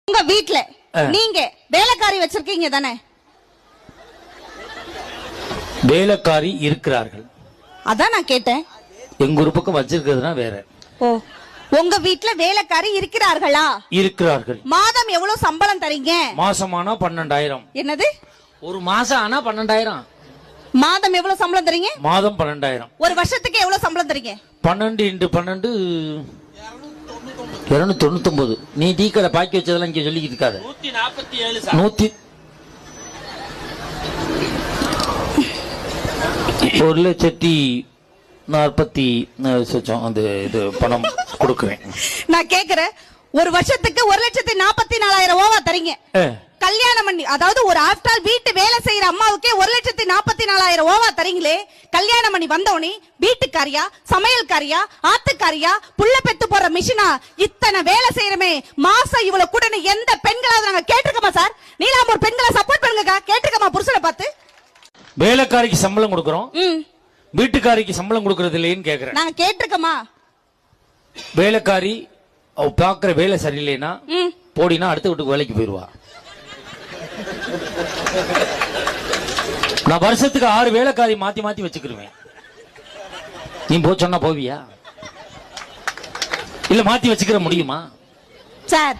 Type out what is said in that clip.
உங்க வீட்ல நீங்க வேலைக்காரி வச்சிருக்கீங்க தானே? வேலைக்காரி இருக்கிறார்கள். அதான் நான் கேட்டேன். எங்க ஒரு பக்கம் வச்சிருக்கிறதுனா வேற. ஓ, உங்க வீட்ல வேலைக்காரி இருக்கிறார்களா? இருக்கிறார்கள். மாதம் எவ்வளவு சம்பளம் தரீங்க? மாசமானா 12,000. என்னது? ஒரு மாசம் ஆனா 12,000. மாதம் எவ்வளவு சம்பளம் தரீங்க? மாதம் 12,000. ஒரு வருஷத்துக்கு எவ்வளவு சம்பளம் தரீங்க? 12 × 12 299. நீ டீ கடை பாக்கி வச்சதெல்லாம் இங்க சொல்லிக்கிட்டு இருக்காது. 147. 1,40,000 அந்த இது பணம் கொடுக்குறேன். நான் கேக்குறேன், ஒரு வருஷத்துக்கு 1,44,000 ஓவா தரீங்க. கல்யாணம் பண்ணி, அதாவது ஒரு ஆஃப்டர் வீட்டு வேலை செய்யற அம்மாவுக்கே 1,44,000 ஓவா தரீங்களே. கல்யாணம் பண்ணி வந்தவனே வீட்டுக்காரியா, சமையல்காரியா, ஆத்துக்காரியா, புள்ள பெத்து போற மிஷினா, இத்தனை வேலை செய்யறமே, மாசம் இவ்வளவு கூட எந்த பெண்களாவது நாங்க கேட்டிருக்கோமா சார்? நீலாம்பூர் பெண்களை சப்போர்ட் பண்ணுங்க, கேட்டிருக்கோமா புருஷனை பார்த்து? வேலைக்காரிக்கு சம்பளம் கொடுக்கறோம், வீட்டுக்காரிக்கு சம்பளம் கொடுக்கறது இல்லைன்னு கேக்குறேன். நாங்க கேட்டிருக்கோமா? வேலைக்காரி அவ பாக்குற வேலை சரியில்லைன்னா போடினா அடுத்த வீட்டுக்கு வேலைக்கு போயிருவா. நான் வருஷத்துக்கு 6 வேலைக்காரி மாத்தி மாத்தி வச்சுக்கிருவேன். நீ போ சொன்னா போவியா? இல்ல மாத்தி வச்சுக்கிற முடியுமா சார்?